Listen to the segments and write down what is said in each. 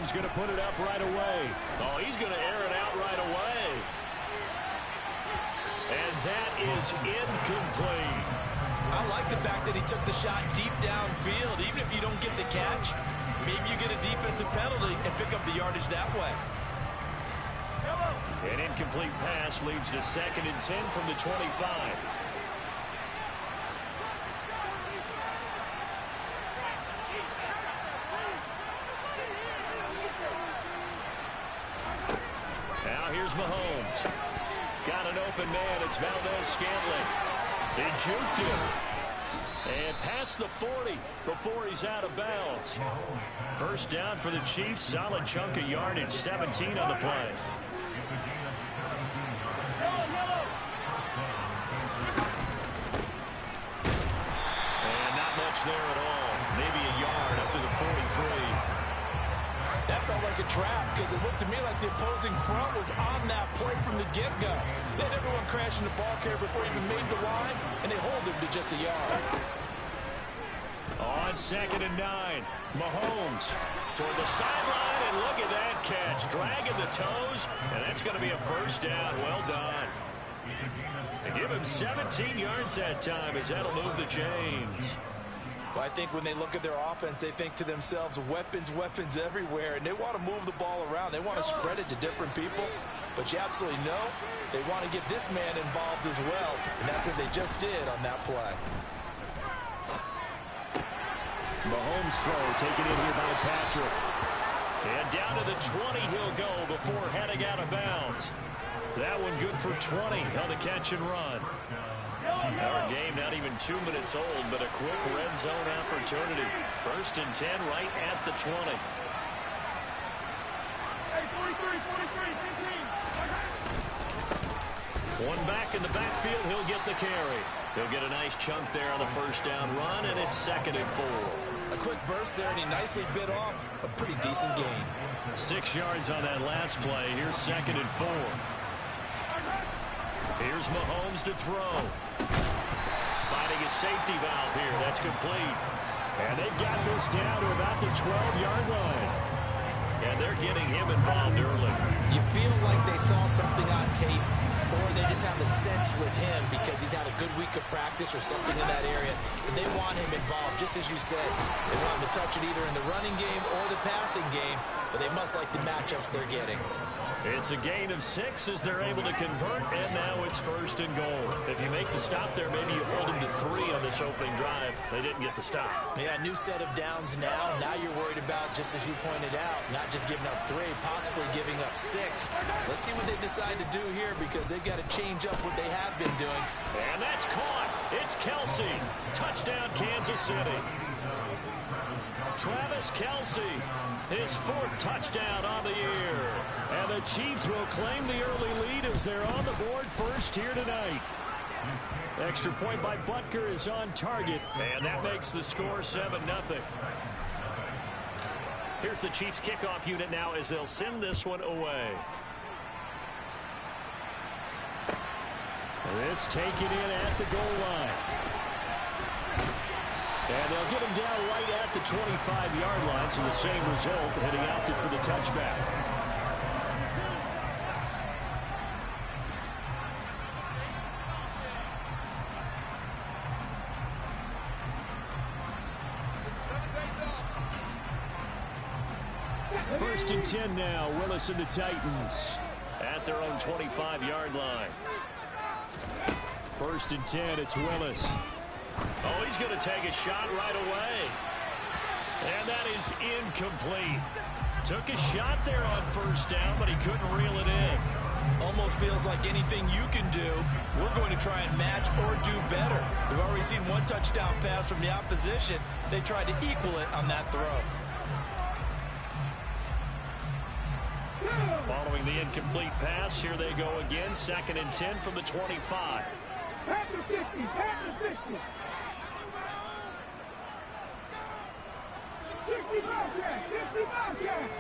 Mahomes going to put it up right away. Oh, he's going to air it out right away. And that is incomplete. I like the fact that he took the shot deep downfield. Even if you don't get the catch, maybe you get a defensive penalty and pick up the yardage that way. An incomplete pass leads to 2nd and 10 from the 25. Now here's Mahomes. Got an open man. It's Valdez-Scantling. He juked him. And past the 40 before he's out of bounds. First down for the Chiefs. Solid chunk of yardage. 17 on the play. And not much there at all. Maybe a yard up to the 43. That felt like a trap because it looked to me like the opposing front was on that play from the get-go. They had everyone crashing the ball carrier before he even made the line, and they hold him to just a yard. On 2nd and 9, Mahomes toward the sideline, and look at that catch. Dragging the toes, and that's going to be a first down. Well done. They give him 17 yards that time as that'll move the chains. Well, I think when they look at their offense, they think to themselves, weapons, weapons everywhere, and they want to move the ball around. They want to spread it to different people, but you absolutely know they want to get this man involved as well, and that's what they just did on that play. Mahomes throw taken in here by Patrick. And down to the 20 he'll go before heading out of bounds. That one good for 20 on the catch and run. Our game not even 2 minutes old, but a quick red zone opportunity. 1st and 10 right at the 20. Hey, 43, 15. One back in the backfield, he'll get the carry. He'll get a nice chunk there on the first down run, and it's 2nd and 4. A quick burst there, and he nicely bit off a pretty decent gain. 6 yards on that last play. Here's 2nd and 4. Here's Mahomes to throw. Finding a safety valve here. That's complete. And they've got this down to about the 12-yard line. And they're getting him involved early. You feel like they saw something on tape, or they just have a sense with him because he's had a good week of practice or something in that area. And they want him involved, just as you said. They want him to touch it either in the running game or the passing game, but they must like the matchups they're getting. It's a gain of 6 as they're able to convert, and now it's 1st and goal. If you make the stop there, maybe you hold them to 3 on this opening drive. They didn't get the stop. Yeah, new set of downs now. Now you're worried about, just as you pointed out, not just giving up 3, possibly giving up 6. Let's see what they decide to do here because they've got to change up what they have been doing. And that's caught. It's Kelsey. Touchdown, Kansas City. Travis Kelsey, his 4th touchdown on the year. And the Chiefs will claim the early lead as they're on the board first here tonight. Extra point by Butker is on target, and that makes the score 7-0. Here's the Chiefs kickoff unit now as they'll send this one away. This taken in at the goal line. And they'll get him down right at the 25-yard line, so the same result, heading out for the touchback. First and 10 now, Willis and the Titans at their own 25-yard line. 1st and 10, it's Willis. Oh, he's going to take a shot right away. And that is incomplete. Took a shot there on 1st down, but he couldn't reel it in. Almost feels like anything you can do, we're going to try and match or do better. We've already seen 1 touchdown pass from the opposition. They tried to equal it on that throw. Following the incomplete pass, here they go again. 2nd and 10 from the 25. Pass to 50, pass to 60. 65 yards, 65 yards.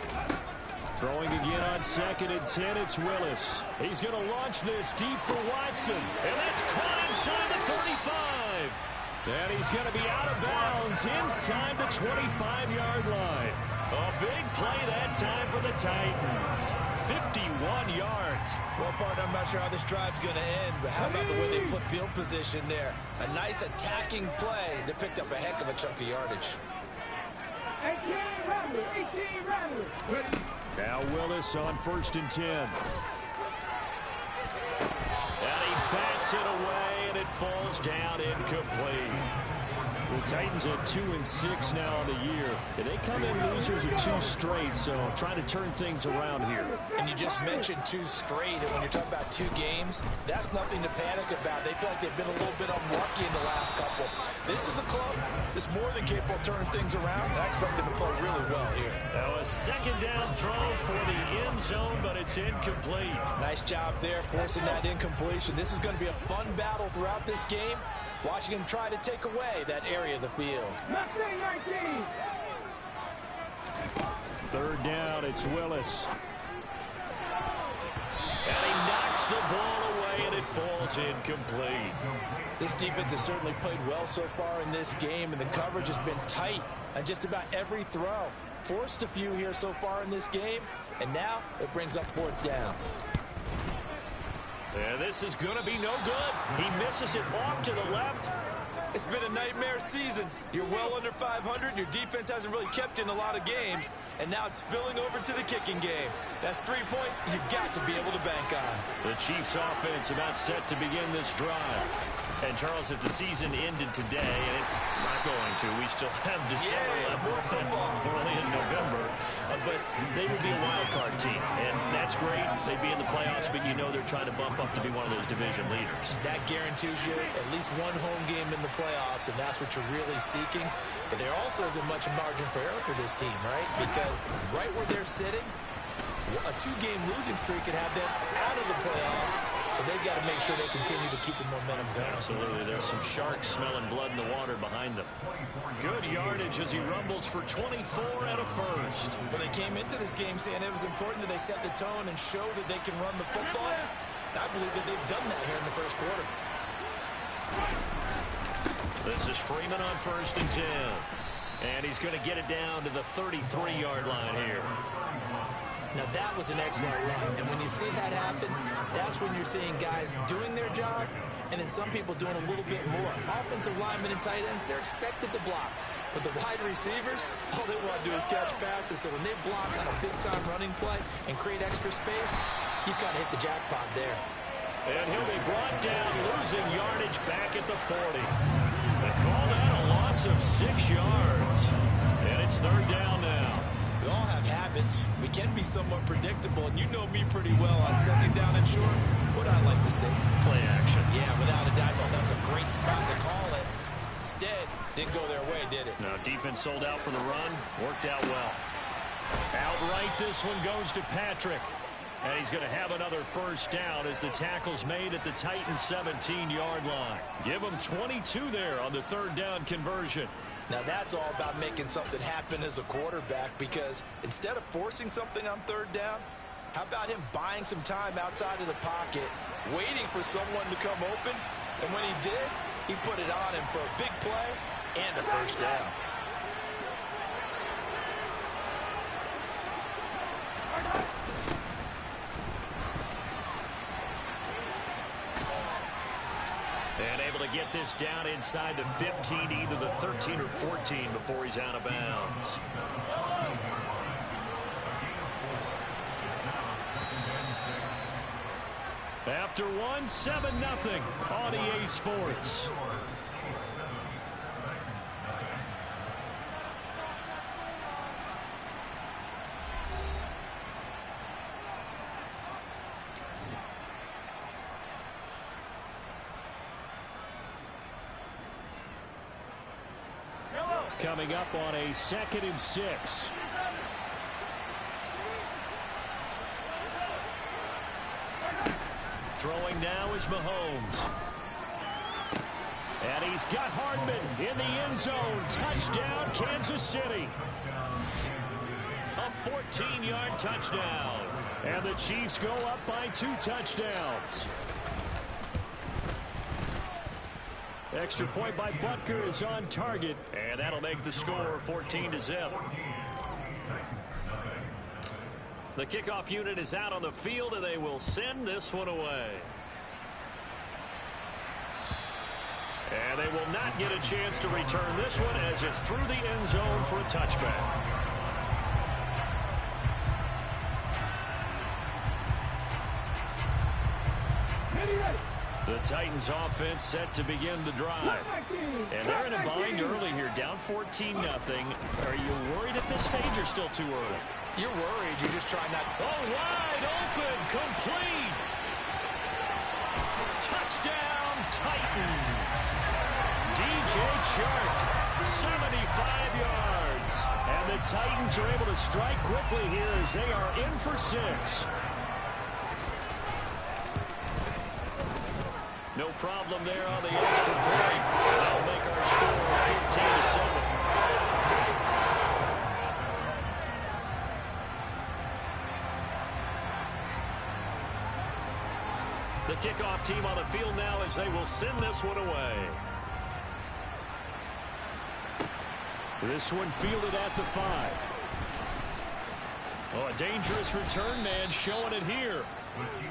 Throwing again on 2nd and 10, it's Willis. He's going to launch this deep for Watson. And that's caught inside the 35. And he's going to be out of bounds inside the 25-yard line. A big play that time for the Titans. 51 yards. Well, partner, I'm not sure how this drive's going to end, but how about the way they flip field position there? A nice attacking play that picked up a heck of a chunk of yardage. 18 Rattlers. Ready? Now Willis on 1st and 10. And he bats it away, and it falls down incomplete. The Titans at 2-6 now on the year. And they come in losers of 2 straight, so trying to turn things around here. And you just mentioned 2 straight, and when you're talking about 2 games, that's nothing to panic about. They feel like they've been a little bit unlucky in the last couple. This is a club that's more than capable of turning things around, and I expect them to play really well here. Now a 2nd down throw for the end zone, but it's incomplete. Nice job there forcing that incompletion. This is going to be a fun battle throughout this game. Watching him try to take away that area of the field. Mustang 19. 3rd down, it's Willis. And he knocks the ball away, and it falls incomplete. This defense has certainly played well so far in this game, and the coverage has been tight on just about every throw. Forced a few here so far in this game, and now it brings up 4th down. And this is going to be no good. He misses it off to the left. It's been a nightmare season. You're well under 500. Your defense hasn't really kept you in a lot of games, and now it's spilling over to the kicking game. That's 3 points you've got to be able to bank on. The Chiefs offense about set to begin this drive. And Charles, if the season ended today, and it's not going to, we still have December left. We're only in November. But they would be a wild card team, and that's great. They'd be in the playoffs, but you know they're trying to bump up to be one of those division leaders. That guarantees you at least 1 home game in the playoffs, and that's what you're really seeking. But there also isn't much margin for error for this team, right? Because right where they're sitting, a 2-game losing streak could have them out of the playoffs, so they've got to make sure they continue to keep the momentum going. Absolutely. There's some sharks smelling blood in the water behind them. Good yardage as he rumbles for 24 and a first. Well, they came into this game saying it was important that they set the tone and show that they can run the football. And I believe that they've done that here in the first quarter. This is Freeman on 1st and 10. And he's going to get it down to the 33-yard line here. Now, that was an excellent run, and when you see that happen, that's when you're seeing guys doing their job, and then some people doing a little bit more. Offensive linemen and tight ends, they're expected to block. But the wide receivers, all they want to do is catch passes, so when they block on a big-time running play and create extra space, you've got to hit the jackpot there. And he'll be brought down, losing yardage back at the 40. They call that a loss of 6 yards, and it's 3rd down now. We all have habits. We can be somewhat predictable, and you know me pretty well on 2nd down and short. What I like to say? Play action. Yeah, without a doubt, I thought that was a great spot to call it. Instead, didn't go their way, did it? No, defense sold out for the run. Worked out well. Outright, this one goes to Patrick. And he's going to have another 1st down as the tackle's made at the Titans' 17-yard line. Give him 22 there on the 3rd down conversion. Now, that's all about making something happen as a quarterback, because instead of forcing something on 3rd down, how about him buying some time outside of the pocket, waiting for someone to come open, and when he did, he put it on him for a big play and a 1st down. And able to get this down inside the 15, either the 13 or 14 before he's out of bounds. After one, 7-0 on EA Sports. Coming up on a 2nd and 6. Throwing now is Mahomes. And he's got Hardman in the end zone. Touchdown, Kansas City. A 14-yard touchdown. And the Chiefs go up by 2 touchdowns. Extra point by Butker is on target, and that'll make the score 14-0. The kickoff unit is out on the field, and they will send this one away. And they will not get a chance to return this one as it's through the end zone for a touchback. The Titans offense set to begin the drive. And they're in a bind early here, down 14-0. Are you worried at this stage or still too early? You're worried. You're just trying not... Oh, wide open, complete. Touchdown, Titans. DJ Chark, 75 yards. And the Titans are able to strike quickly here as they are in for 6. No problem there on the extra point. That'll make our score 15-7. The kickoff team on the field now as they will send this one away. This one fielded at the 5. Oh, a dangerous return man showing it here.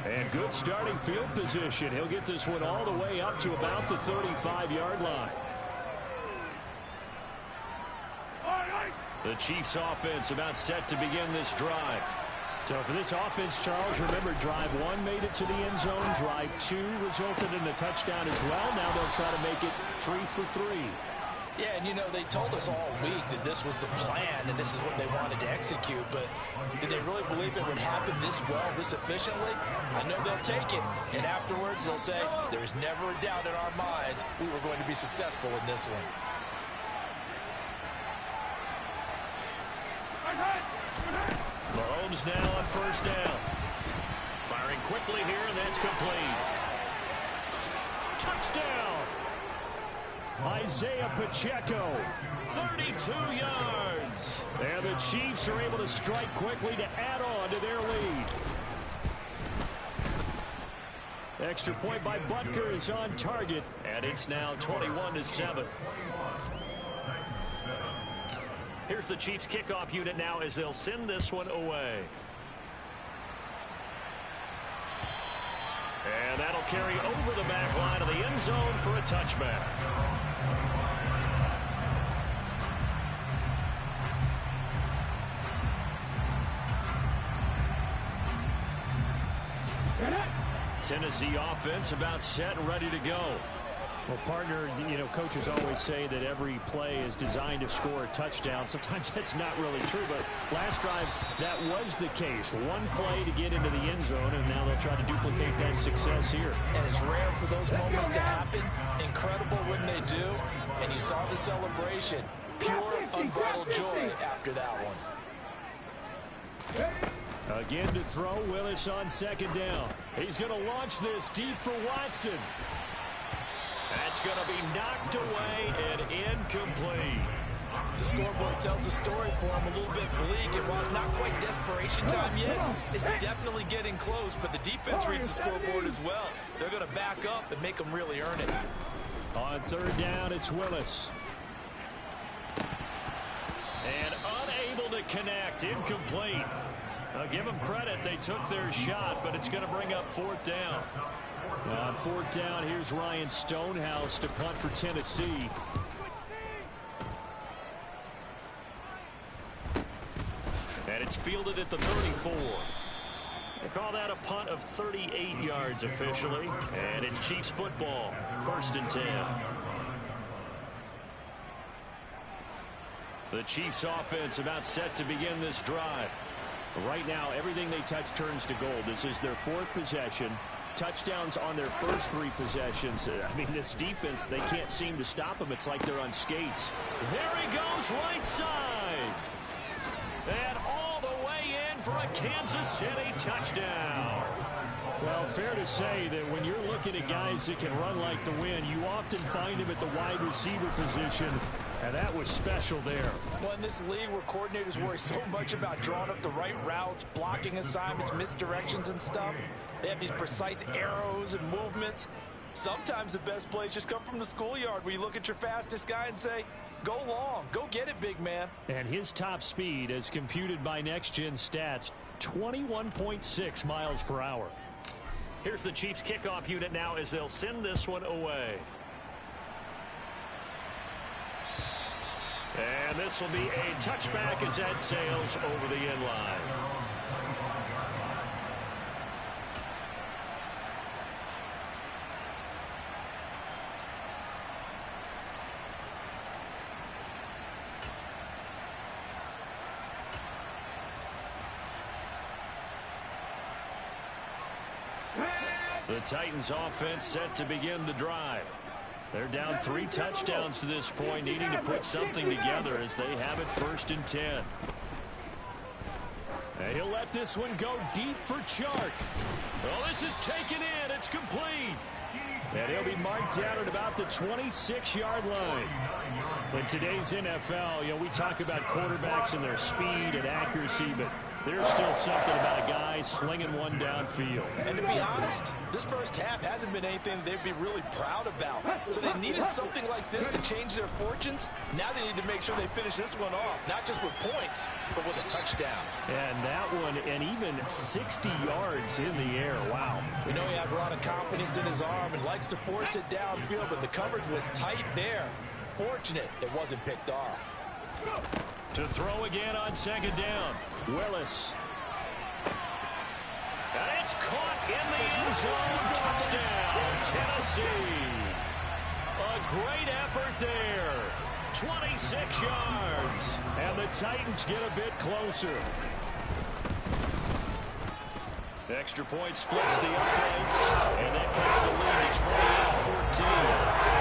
And good starting field position. He'll get this one all the way up to about the 35-yard line. The Chiefs offense about set to begin this drive. So for this offense, Charles, remember drive 1 made it to the end zone. Drive 2 resulted in a touchdown as well. Now they'll try to make it 3 for 3. Yeah, and you know, they told us all week that this was the plan and this is what they wanted to execute, but did they really believe it would happen this well, this efficiently? I know they'll take it, and afterwards they'll say, there's never a doubt in our minds we were going to be successful in this one. Mahomes now on first down. Firing quickly here, and that's complete. Touchdown! Isaiah Pacheco, 32 yards. And the Chiefs are able to strike quickly to add on to their lead. Extra point by Butker is on target, and it's now 21-7. Here's the Chiefs kickoff unit now as they'll send this one away. And that'll carry over the back line of the end zone for a touchback. Tennessee offense about set and ready to go. Well, partner, you know, coaches always say that every play is designed to score a touchdown. Sometimes that's not really true, but last drive, that was the case. One play to get into the end zone, and now they'll try to duplicate that success here. And it's rare for those moments to happen. Incredible when they do. And you saw the celebration. Pure, unbridled joy after that one. Again to throw, Willis on second down. He's going to launch this deep for Watson. That's going to be knocked away and incomplete. The scoreboard tells the story for him a little bit bleak, and while it's not quite desperation time yet, it's definitely getting close, but the defense reads the scoreboard as well. They're going to back up and make them really earn it. On third down, it's Willis. And unable to connect, incomplete. I'll give them credit, they took their shot, but it's going to bring up fourth down. On fourth down, here's Ryan Stonehouse to punt for Tennessee. And it's fielded at the 34. They call that a punt of 38 yards officially. And it's Chiefs football, 1st and 10. The Chiefs offense about set to begin this drive. Right now, everything they touch turns to gold. This is their 4th possession. Touchdowns on their first 3 possessions. I mean, this defense, they can't seem to stop them. It's like they're on skates. There he goes, right side. And all the way in for a Kansas City touchdown. Well, fair to say that when you're looking at guys that can run like the wind, you often find him at the wide receiver position, and that was special there. Well, in this league where coordinators worry so much about drawing up the right routes, blocking assignments, misdirections and stuff, they have these precise arrows and movements. Sometimes the best plays just come from the schoolyard where you look at your fastest guy and say, go long, go get it, big man. And his top speed, as computed by Next Gen Stats, 21.6 miles per hour. Here's the Chiefs kickoff unit now as they'll send this one away. And this will be a touchback as that sails over the end line. The Titans offense set to begin the drive. They're down 3 touchdowns to this point, needing to put something together as they have it 1st and 10. And he'll let this one go deep for Chark. Oh, this is taken in. It's complete. And he'll be marked down at about the 26-yard line. In today's NFL, we talk about quarterbacks and their speed and accuracy, but there's still something about a guy slinging one downfield. And to be honest, this first half hasn't been anything they'd be really proud about. So they needed something like this to change their fortunes. Now they need to make sure they finish this one off, not just with points, but with a touchdown. And that one, and even 60 yards in the air. Wow. We know he has a lot of confidence in his arm and likes to force it downfield, but the coverage was tight there. Fortunate it wasn't picked off. To throw again on 2nd down. Willis. And it's caught in the end zone. Touchdown, Tennessee. A great effort there. 26 yards. And the Titans get a bit closer. Extra point splits the uprights. And that cuts the lead to 28-14.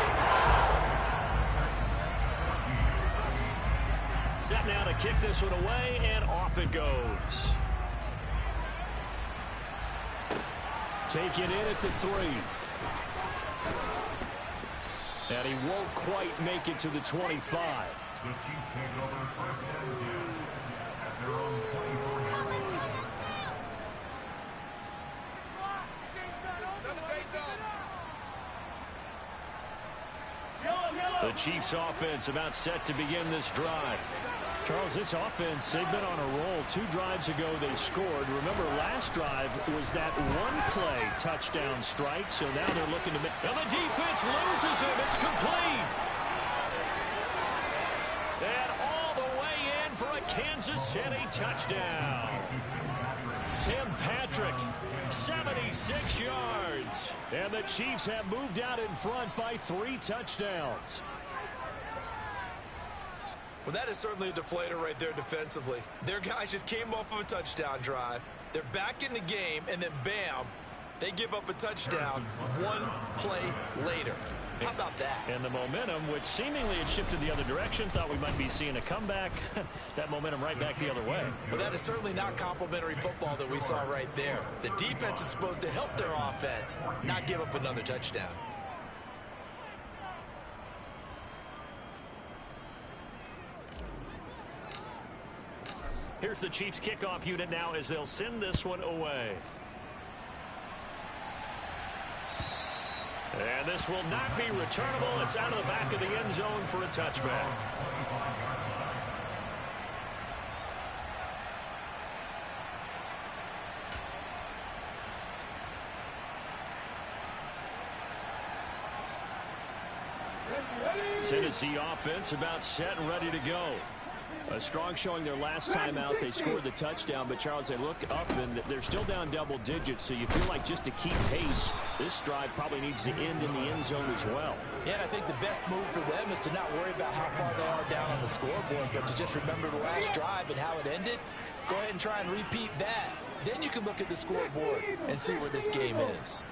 Set now to kick this one away, and off it goes. Taken in at the 3. And he won't quite make it to the 25. The Chiefs take over 1st and 10 at their own 24-yard line. The Chiefs offense about set to begin this drive. Charles, this offense, they've been on a roll. 2 drives ago they scored. Remember, last drive was that one-play touchdown strike, so now they're looking to make... And the defense loses him. It's complete. And all the way in for a Kansas City touchdown. Tim Patrick, 76 yards. And the Chiefs have moved out in front by 3 touchdowns. Well, that is certainly a deflator right there defensively. Their guys just came off of a touchdown drive. They're back in the game, and then bam, they give up a touchdown 1 play later. How about that? And the momentum, which seemingly had shifted the other direction, thought we might be seeing a comeback. That momentum right back the other way. Well, that is certainly not complimentary football that we saw right there. The defense is supposed to help their offense, not give up another touchdown. Here's the Chiefs kickoff unit now as they'll send this one away. And this will not be returnable. It's out of the back of the end zone for a touchback. Tennessee offense about set and ready to go. A strong showing their last time out. They scored the touchdown, but Charles, they look up and they're still down double digits, so you feel like just to keep pace, this drive probably needs to end in the end zone as well. Yeah, and I think the best move for them is to not worry about how far they are down on the scoreboard, but to just remember the last drive and how it ended. Go ahead and try and repeat that. Then you can look at the scoreboard and see where this game is.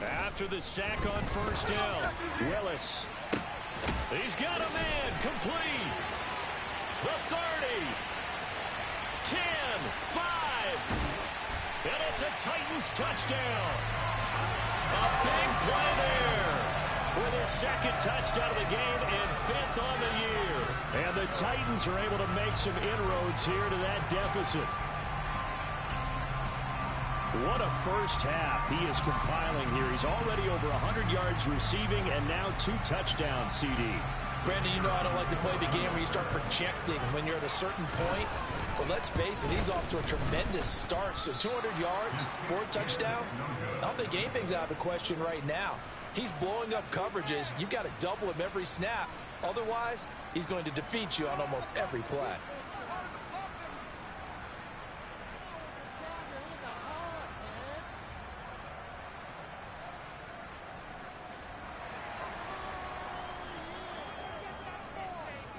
After the sack on 1st down, Willis. He's got a man complete. The 30. 10, 5. And it's a Titans touchdown. A big play there. With his 2nd touchdown of the game and 5th on the year. And the Titans are able to make some inroads here to that deficit. What a first half he is compiling here. He's already over 100 yards receiving and now 2 touchdowns, CD. Brandon, you know I don't like to play the game where you start projecting when you're at a certain point. But let's face it, he's off to a tremendous start. So 200 yards, 4 touchdowns. I don't think anything's out of the question right now. He's blowing up coverages. You've got to double him every snap. Otherwise, he's going to defeat you on almost every play.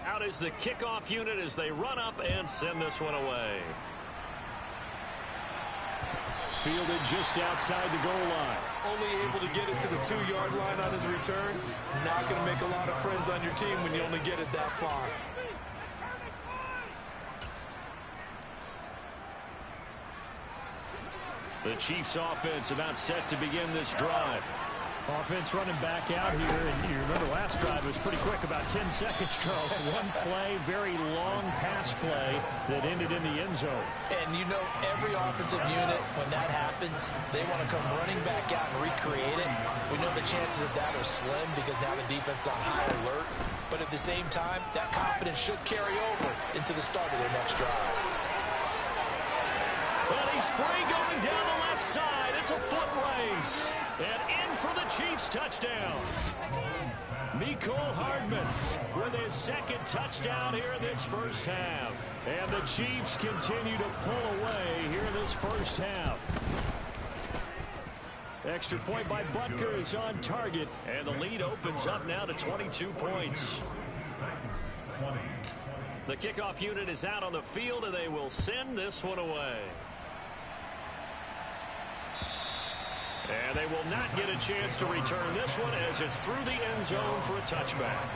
Out is the kickoff unit as they run up and send this one away. Fielded just outside the goal line. Only able to get it to the 2-yard line on his return. Not going to make a lot of friends on your team when you only get it that far. The Chiefs offense about set to begin this drive. Offense running back out here, and you remember last drive was pretty quick, about 10 seconds, Charles. One play, very long pass play that ended in the end zone. And you know every offensive unit, when that happens, they want to come running back out and recreate it. We know the chances of that are slim because now the defense is on high alert. But at the same time, that confidence should carry over into the start of their next drive. Well, he's free going down the left side. It's a foot race. And in for the Chiefs touchdown. Mecole Hardman with his second touchdown here in this first half. And the Chiefs continue to pull away here in this first half. Extra point by Butker is on target. And the lead opens up now to 22 points. The kickoff unit is out on the field, and they will send this one away. And they will not get a chance to return this one as it's through the end zone for a touchback.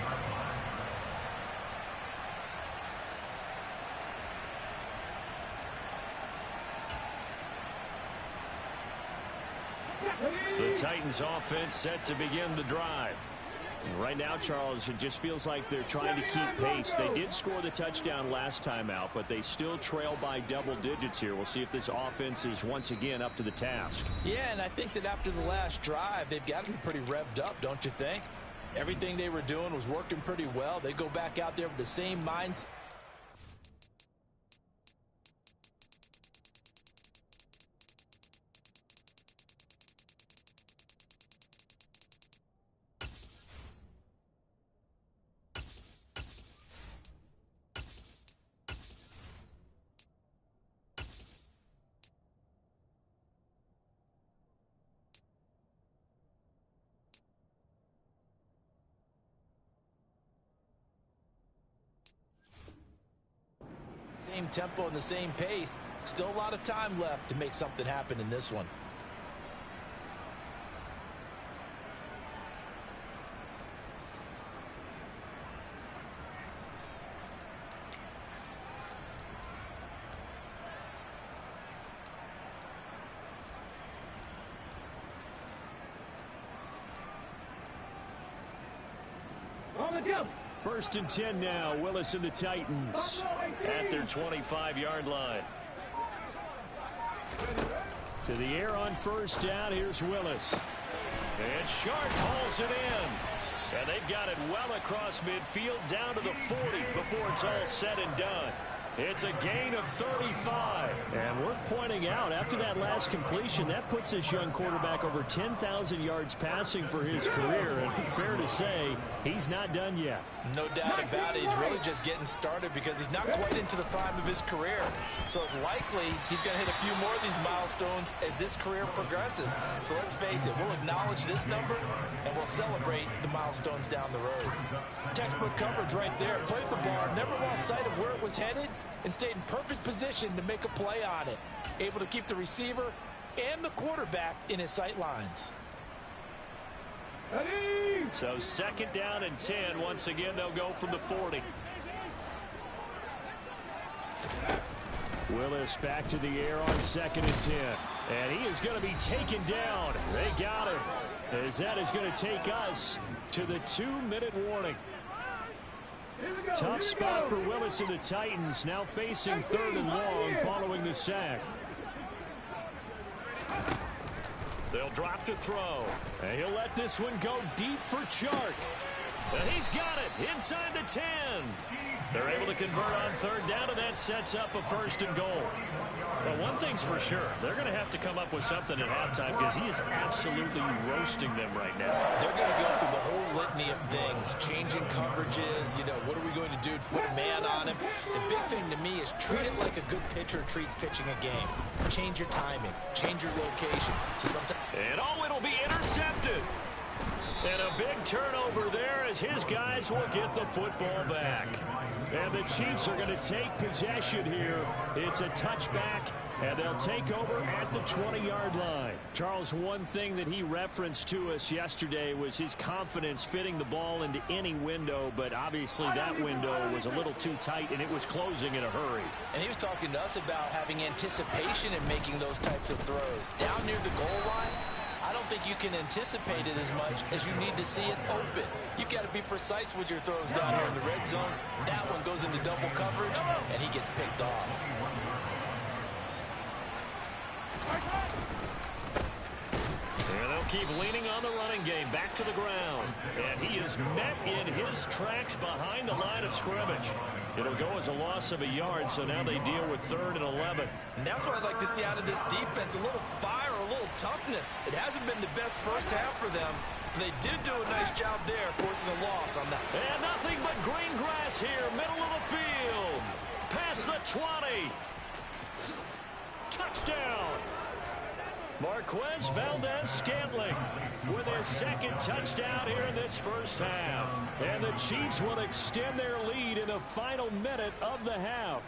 The Titans offense set to begin the drive. And right now, Charles, it just feels like they're trying to keep pace. They did score the touchdown last time out, but they still trail by double digits here. We'll see if this offense is once again up to the task. Yeah, and I think that after the last drive, they've got to be pretty revved up, don't you think? Everything they were doing was working pretty well. They go back out there with the same mindset. Same tempo and the same pace. Still a lot of time left to make something happen in this one. On the jump. 1st and 10 now. Willis and the Titans at their 25-yard line. To the air on 1st down. Here's Willis. And Sharp hauls it in. And they've got it well across midfield down to the 40 before it's all said and done. It's a gain of 35. And worth pointing out, after that last completion, that puts this young quarterback over 10,000 yards passing for his career. And fair to say, he's not done yet. No doubt about it. He's really just getting started because he's not quite into the prime of his career. So it's likely he's going to hit a few more of these milestones as this career progresses. So let's face it, we'll acknowledge this number and we'll celebrate the milestones down the road. Textbook coverage right there. Played the ball, never lost sight of where it was headed, and stayed in perfect position to make a play on it. Able to keep the receiver and the quarterback in his sight lines. So 2nd down and 10. Once again, they'll go from the 40. Willis back to the air on 2nd and 10. And he is going to be taken down. They got him. As that is going to take us to the 2-minute warning. Tough spot for Willis and the Titans, now facing 3rd and long following the sack. They'll drop to throw. And he'll let this one go deep for Chark. He's got it inside the 10. They're able to convert on third down, and that sets up a 1st and goal. Well, one thing's for sure. They're going to have to come up with something at halftime because he is absolutely roasting them right now. They're going to go through the whole litany of things, changing coverages, what are we going to do to put a man on him? The big thing to me is treat it like a good pitcher treats pitching a game. Change your timing, change your location. So sometimes... And it'll be intercepted. And a big turnover there as his guys will get the football back. And the Chiefs are going to take possession here. It's a touchback, and they'll take over at the 20-yard line. Charles, one thing that he referenced to us yesterday was his confidence fitting the ball into any window, but obviously that window was a little too tight, and it was closing in a hurry. And he was talking to us about having anticipation in making those types of throws. Down near the goal line, I don't think you can anticipate it as much as you need to see it open. You've got to be precise with your throws down here in the red zone. That one goes into double coverage, and he gets picked off. And they'll keep leaning on the running game. Back to the ground. And he is met in his tracks behind the line of scrimmage. It'll go as a loss of a yard, so now they deal with 3rd and 11. And that's what I'd like to see out of this defense, a little fire, a little toughness. It hasn't been the best first half for them. They did do a nice job there, forcing a loss on that. And nothing but green grass here, middle of the field. Past the 20. Touchdown. Marquez Valdez-Scantling with his 2nd touchdown here in this first half. And the Chiefs will extend their lead in the final minute of the half.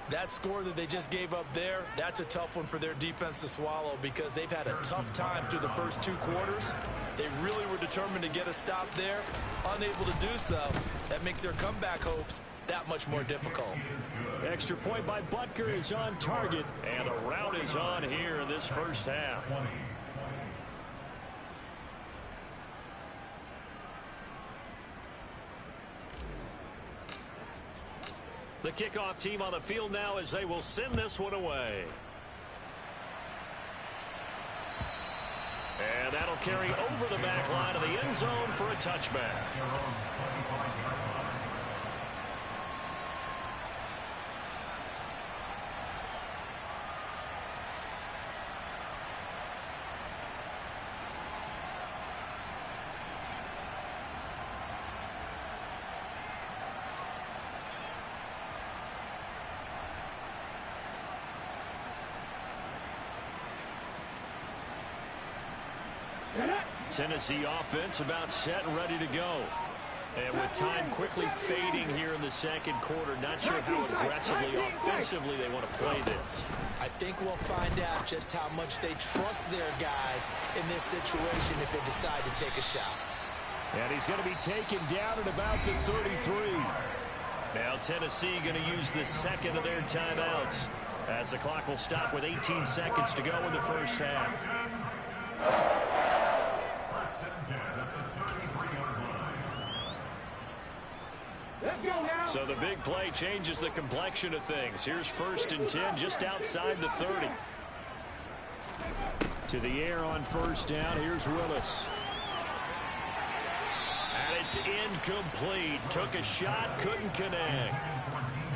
That score that they just gave up there, that's a tough one for their defense to swallow because they've had a tough time through the first 2 quarters. They really were determined to get a stop there, unable to do so. That makes their comeback hopes that much more difficult. Extra point by Butker is on target, and a rout is on here in this first half. The kickoff team on the field now as they will send this one away. And that'll carry over the back line of the end zone for a touchback. Tennessee offense about set and ready to go. And with time quickly fading here in the 2nd quarter, not sure how aggressively, offensively they want to play this. I think we'll find out just how much they trust their guys in this situation if they decide to take a shot. And he's going to be taken down at about the 33. Now Tennessee going to use the 2nd of their timeouts as the clock will stop with 18 seconds to go in the first half. So the big play changes the complexion of things. Here's 1st and 10 just outside the 30. To the air on 1st down. Here's Willis. And it's incomplete. Took a shot, couldn't connect.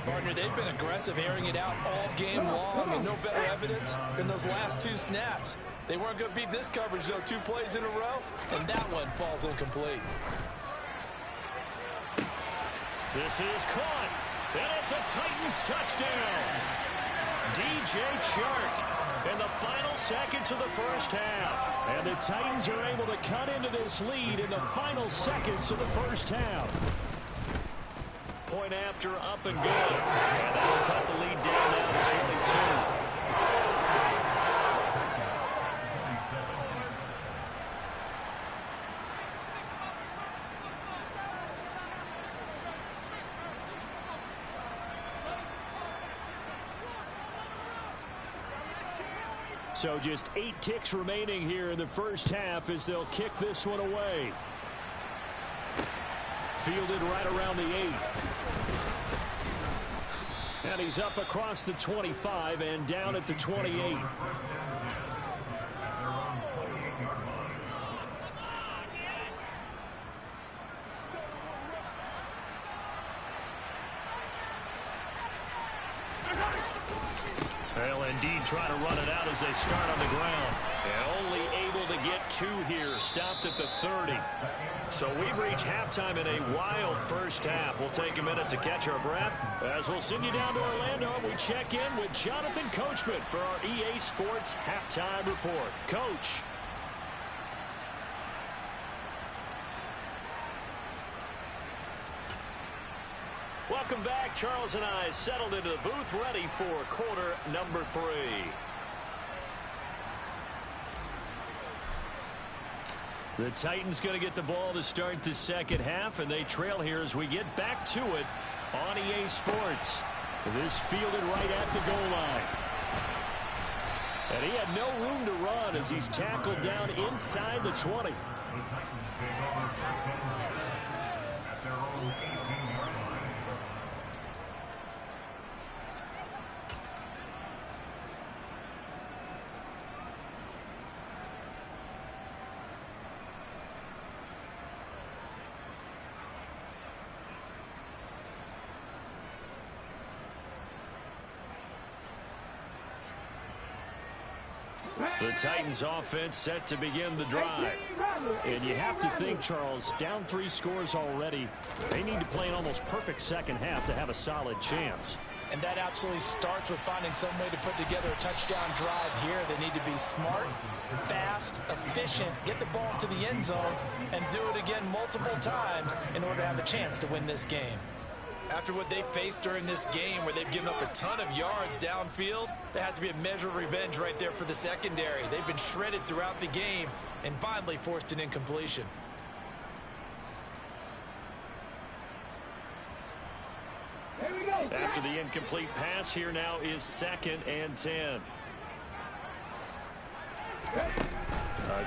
Partner, they've been aggressive, airing it out all game long, and no better evidence than those last 2 snaps. They weren't going to beat this coverage, though, 2 plays in a row, and that one falls incomplete. This is caught, and it's a Titans touchdown. DJ Chark in the final seconds of the first half. And the Titans are able to cut into this lead in the final seconds of the first half. Point after, up and good. And that'll cut the lead down now to 22. So just 8 ticks remaining here in the first half as they'll kick this one away. Fielded right around the 8. And he's up across the 25 and down at the 28. They'll indeed try to run it out as they start on the ground. And only able to get 2 here, stopped at the 30. So we've reached halftime in a wild first half. We'll take a minute to catch our breath as we'll send you down to Orlando. We check in with Jonathan Coachman for our EA Sports Halftime Report. Coach. Welcome back. Charles and I settled into the booth, ready for quarter number 3. The Titans going to get the ball to start the second half, and they trail here as we get back to it on EA Sports. This fielded right at the goal line. And he had no room to run as he's tackled down inside the 20. The Titans take over first and 10 at their own 18-yard line. The Titans offense set to begin the drive. And you have to think, Charles, down 3 scores already. They need to play an almost perfect second half to have a solid chance. And that absolutely starts with finding some way to put together a touchdown drive here. They need to be smart, fast, efficient, get the ball to the end zone, and do it again multiple times in order to have a chance to win this game. After what they faced during this game where they've given up a ton of yards downfield, there has to be a measure of revenge right there for the secondary. They've been shredded throughout the game and finally forced an incompletion. After the incomplete pass, here now is 2nd and 10.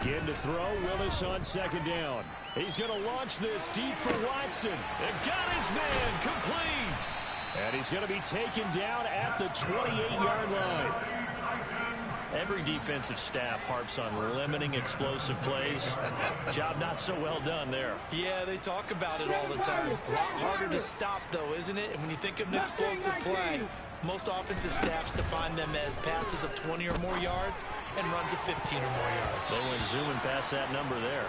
Again to throw, Willis on 2nd down. He's going to launch this deep for Watson. And got his man complete. And he's going to be taken down at the 28-yard line. Every defensive staff harps on limiting explosive plays. Job not so well done there. Yeah, they talk about it all the time. A lot harder to stop, though, isn't it? And when you think of an explosive play, most offensive staffs define them as passes of 20 or more yards and runs of 15 or more yards. They went zooming past that number there.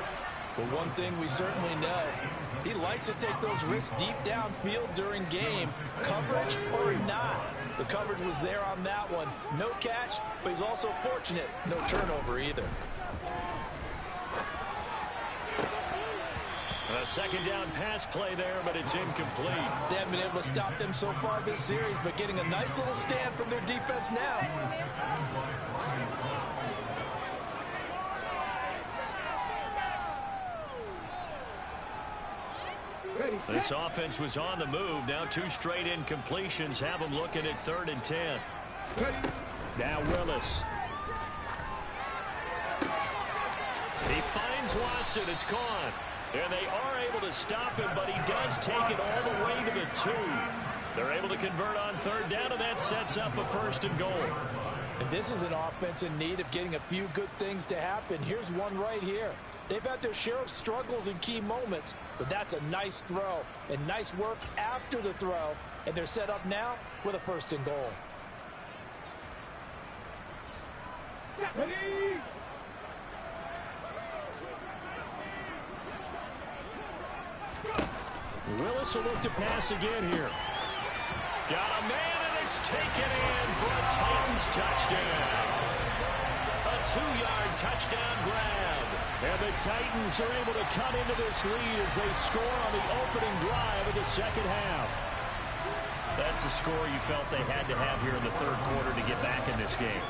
But one thing we certainly know, he likes to take those risks deep downfield during games, coverage or not. The coverage was there on that one. No catch, but he's also fortunate. No turnover either. A 2nd down pass play there, but it's incomplete. They haven't been able to stop them so far this series, but getting a nice little stand from their defense now. This offense was on the move. Now 2 straight incompletions have them looking at 3rd and 10. Now Willis. He finds Watson. It's gone. And they are able to stop him, but he does take it all the way to the 2. They're able to convert on 3rd down, and that sets up a 1st and goal. And this is an offense in need of getting a few good things to happen. Here's one right here. They've had their share of struggles in key moments, but that's a nice throw and nice work after the throw. And they're set up now with a 1st and goal. Ready? Willis will look to pass again here. Got a man, and it's taken in for a Titans touchdown. A 2-yard touchdown grab. And the Titans are able to cut into this lead as they score on the opening drive of the second half. That's the score you felt they had to have here in the 3rd quarter to get back in this game.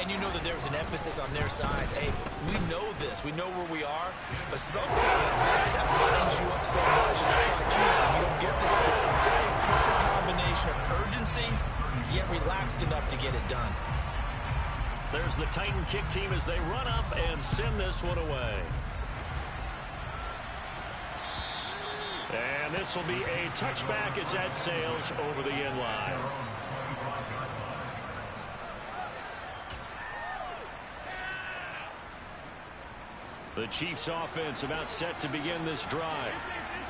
And you know that there's an emphasis on their side. Hey, we know this. We know where we are. But sometimes that binds you up so much as try to. You don't get the score. Perfect combination of urgency, yet relaxed enough to get it done. There's the Titan kick team as they run up and send this one away. And this will be a touchback as that sails over the end line. The Chiefs offense about set to begin this drive.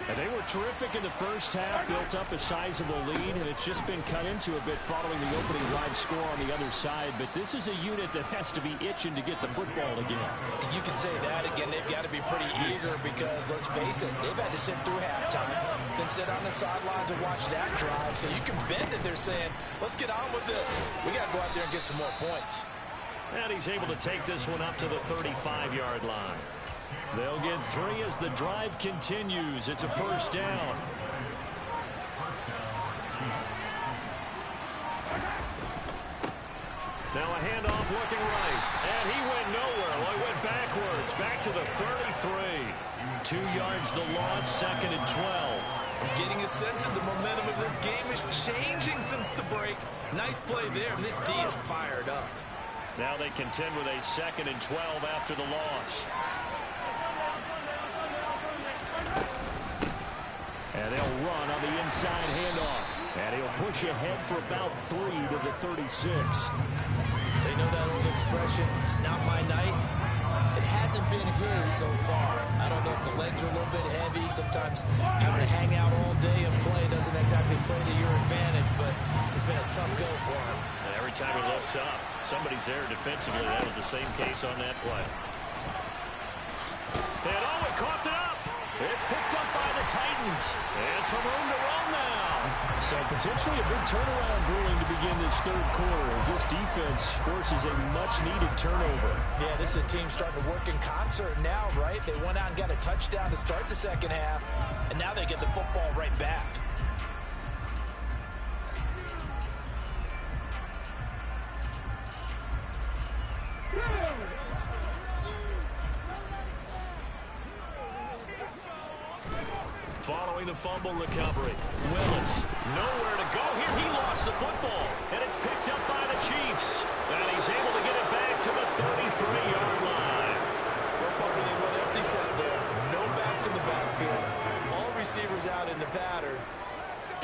And they were terrific in the first half, built up a sizable lead, and it's just been cut into a bit following the opening drive score on the other side. But this is a unit that has to be itching to get the football again. And you can say that again. They've got to be pretty eager because, let's face it, they've had to sit through halftime, then sit on the sidelines and watch that drive. So you can bet that they're saying, let's get on with this. We got to go out there and get some more points. And he's able to take this one up to the 35-yard line. They'll get 3 as the drive continues. It's a first down. Now a handoff looking right. And he went nowhere. Well, he went backwards. Back to the 33. 2 yards the loss, 2nd and 12. I'm getting a sense that the momentum of this game is changing since the break. Nice play there, and this D is fired up. Now they contend with a 2nd and 12 after the loss. And they'll run on the inside handoff. And he'll push ahead for about 3 to the 36. They know that old expression, it's not my night. It hasn't been his so far. I don't know if the legs are a little bit heavy. Sometimes having to hang out all day and play doesn't exactly play to your advantage, but it's been a tough go for him. And every time he looks up, somebody's there defensively. That was the same case on that play. And oh, it coughed it up. It's picked up by the Titans. And some room to run now. So potentially a big turnaround brewing to begin this third quarter as this defense forces a much-needed turnover. Yeah, this is a team starting to work in concert now, right? They went out and got a touchdown to start the second half, and now they get the football right back. Following the fumble recovery, Willis, nowhere to go here. He lost the football, and it's picked up by the Chiefs. And he's able to get it back to the 33-yard line. Well, Parker, they went empty set there. No backs in the backfield. All receivers out in the pattern.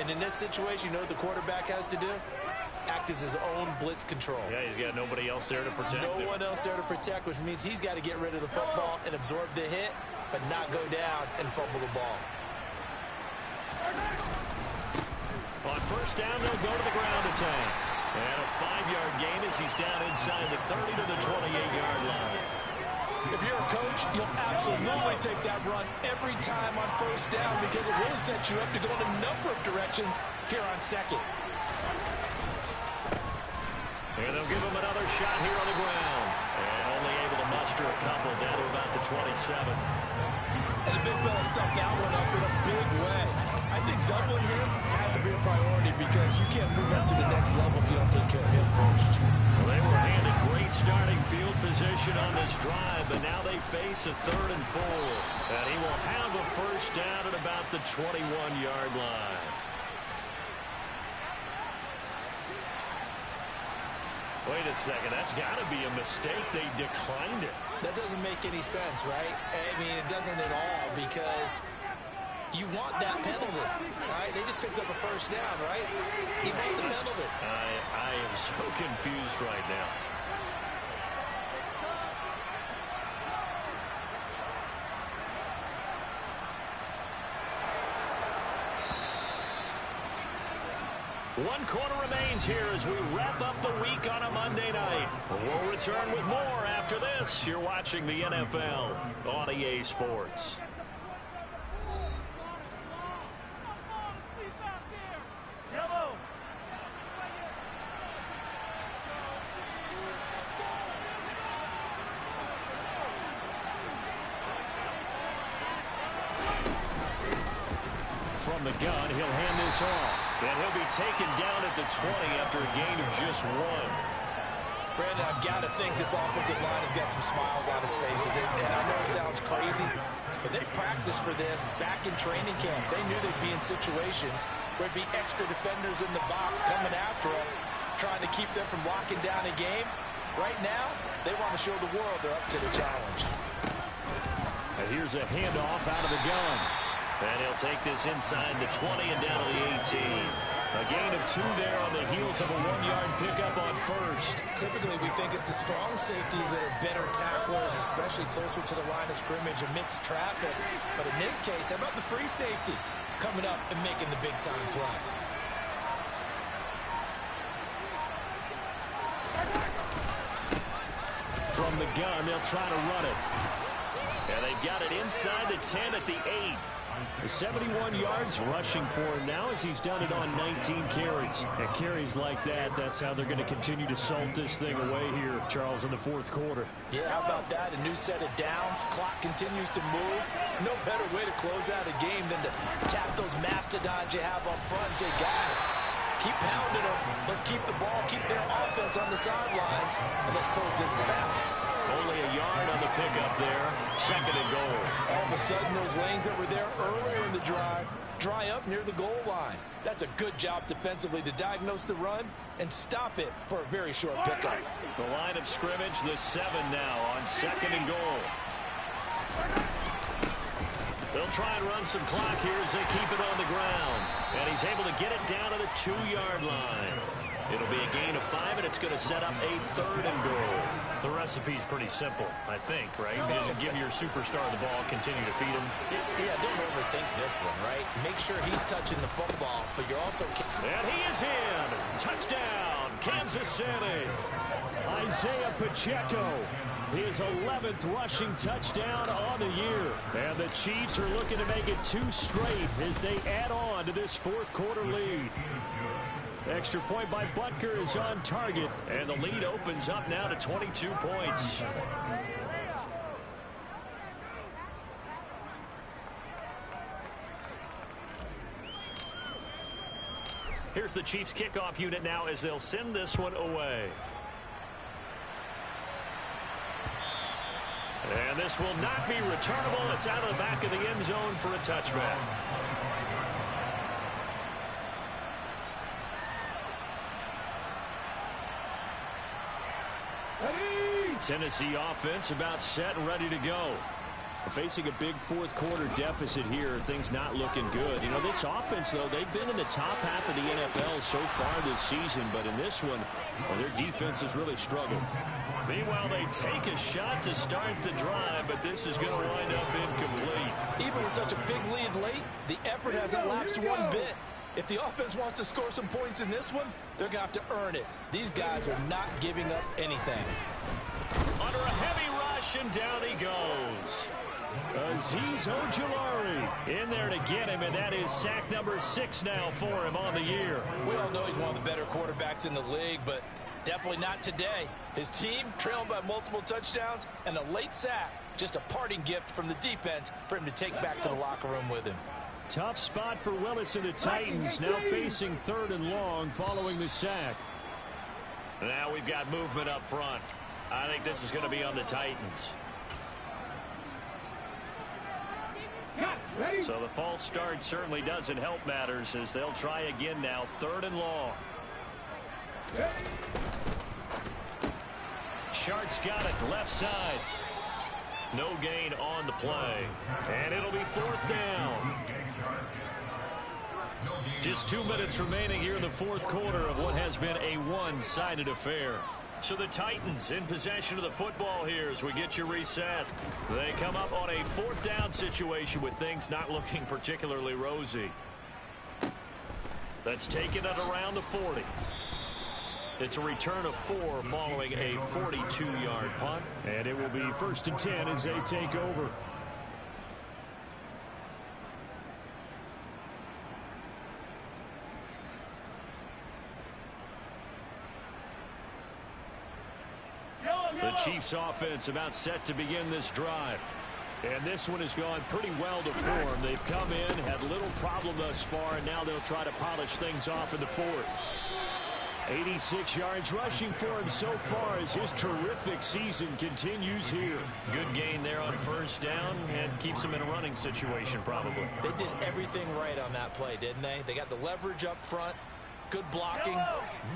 And in this situation, you know what the quarterback has to do? Act as his own blitz control. Yeah, he's got nobody else there to protect him. No one else there to protect, which means he's got to get rid of the football and absorb the hit, but not go down and fumble the ball. On first down, they'll go to the ground attack. And a 5-yard gain as he's down inside the 30 to the 28-yard line. If you're a coach, you'll absolutely take that run every time on first down because it really sets you up to go in a number of directions here on second. And they'll give him another shot here on the ground. And only able to muster a couple down to about the 27. And the big fella stuffed that one up in a big way. I think doubling him has to be a priority because you can't move up to the next level if you don't take care of him first. Well, they were handed great starting field position on this drive, but now they face a 3rd and 4. And he will have a first down at about the 21-yard line. Wait a second, that's got to be a mistake. They declined it. That doesn't make any sense, right? I mean, it doesn't at all because you want that penalty, right? They just picked up a first down, right? You want the penalty. I am so confused right now. One quarter remains here as we wrap up the week on a Monday night. We'll return with more after this. You're watching the NFL on EA Sports. From the gun, he'll hand this off. And he'll be taken down at the 20 after a gain of just 1. Brandon, I've got to think this offensive line has got some smiles on its faces. And I know it sounds crazy, but they practiced for this back in training camp. They knew they'd be in situations where there'd be extra defenders in the box coming after them, trying to keep them from locking down a game. Right now, they want to show the world they're up to the challenge. And here's a handoff out of the gun. And he'll take this inside the 20 and down to the 18. A gain of 2 there on the heels of a 1-yard pickup on first. Typically, we think it's the strong safeties that are better tacklers, especially closer to the line of scrimmage amidst traffic. But in this case, how about the free safety coming up and making the big-time play? From the gun, they'll try to run it. And they've got it inside the 10 at the 8. 71 yards rushing for him now as he's done it on 19 carries. And carries like that, that's how they're going to continue to salt this thing away here, Charles, in the fourth quarter. Yeah, how about that? A new set of downs. Clock continues to move. No better way to close out a game than to tap those mastodons you have up front and say, guys, keep pounding them. Let's keep the ball, keep their offense on the sidelines, and let's close this one out. Only a yard on the pickup there. Second and goal. All of a sudden, those lanes that were there earlier in the drive dry up near the goal line. That's a good job defensively to diagnose the run and stop it for a very short pickup. The line of scrimmage, the 7 now on second and goal. They'll try and run some clock here as they keep it on the ground. And he's able to get it down to the 2-yard line. It'll be a gain of 5, and it's going to set up a third and goal. The recipe's pretty simple, I think, right? You just give your superstar the ball, continue to feed him. Yeah, don't overthink this one, right? Make sure he's touching the football, but you're also... And he is in. Touchdown, Kansas City. Isaiah Pacheco, his 11th rushing touchdown on the year. And the Chiefs are looking to make it 2 straight as they add on to this fourth quarter lead. Extra point by Butker is on target. And the lead opens up now to 22 points. Here's the Chiefs kickoff unit now as they'll send this one away. And this will not be returnable. It's out of the back of the end zone for a touchback. Tennessee offense about set and ready to go. Facing a big fourth quarter deficit here, things not looking good. You know, this offense, though, they've been in the top half of the NFL so far this season, but in this one, well, their defense has really struggled. Meanwhile, they take a shot to start the drive, but this is going to wind up incomplete. Even with such a big lead late, the effort hasn't lapsed one bit. If the offense wants to score some points in this one, they're going to have to earn it. These guys are not giving up anything. Under a heavy rush, and down he goes. Azeez Ojulari in there to get him, and that is sack number 6 now for him on the year. We all know he's one of the better quarterbacks in the league, but definitely not today. His team trailing by multiple touchdowns, and a late sack, just a parting gift from the defense for him to take back to the locker room with him. Tough spot for Willis and the Titans, now facing 3rd and long following the sack. Now we've got movement up front. I think this is going to be on the Titans. So the false start certainly doesn't help matters as they'll try again now. 3rd and long. Shart's got it left side. No gain on the play. And it'll be 4th down. Just 2 minutes remaining here in the fourth quarter of what has been a one-sided affair. So the Titans in possession of the football here as we get you reset. They come up on a 4th down situation with things not looking particularly rosy. That's taken at around the 40. It's a return of 4 following a 42-yard punt. And it will be 1st and 10 as they take over. The Chiefs offense about set to begin this drive. And this one has gone pretty well to form. They've come in, had little problem thus far, and now they'll try to polish things off in the 4th. 86 yards rushing for him so far as his terrific season continues here. Good gain there on 1st down and keeps him in a running situation probably. They did everything right on that play, didn't they? They got the leverage up front. Good blocking,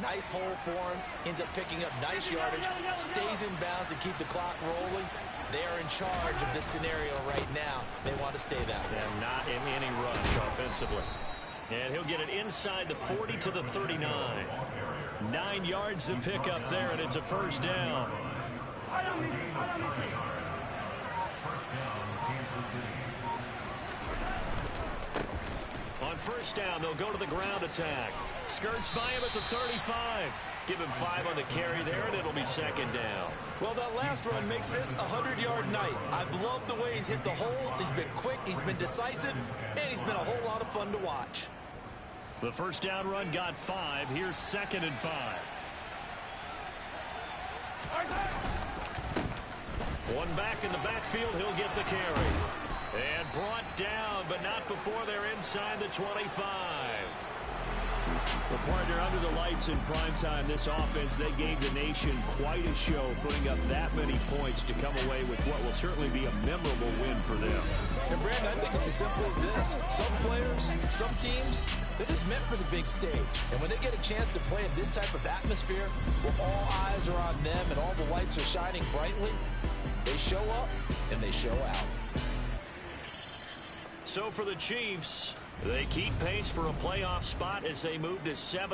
nice hole for him, ends up picking up nice yardage, stays in bounds and keep the clock rolling. They are in charge of this scenario right now. They want to stay that way. And not in any rush offensively. And he'll get it inside the 40 to the 39. 9 yards to pick up there, and it's a first down. On first down, they'll go to the ground attack. Skirts by him at the 35. Give him 5 on the carry there, and it'll be second down. Well, that last run makes this a 100-yard night. I've loved the way he's hit the holes. He's been quick, he's been decisive, and he's been a whole lot of fun to watch. The first down run got 5. Here's 2nd and 5. One back in the backfield, he'll get the carry. And brought down, but not before they're inside the 25. Well, partner, under the lights in primetime, this offense, they gave the nation quite a show, putting up that many points to come away with what will certainly be a memorable win for them. And, Brandon, I think it's as simple as this. Some players, some teams, they're just meant for the big stage. And when they get a chance to play in this type of atmosphere, where all eyes are on them and all the lights are shining brightly, they show up and they show out. So for the Chiefs, they keep pace for a playoff spot as they move to 7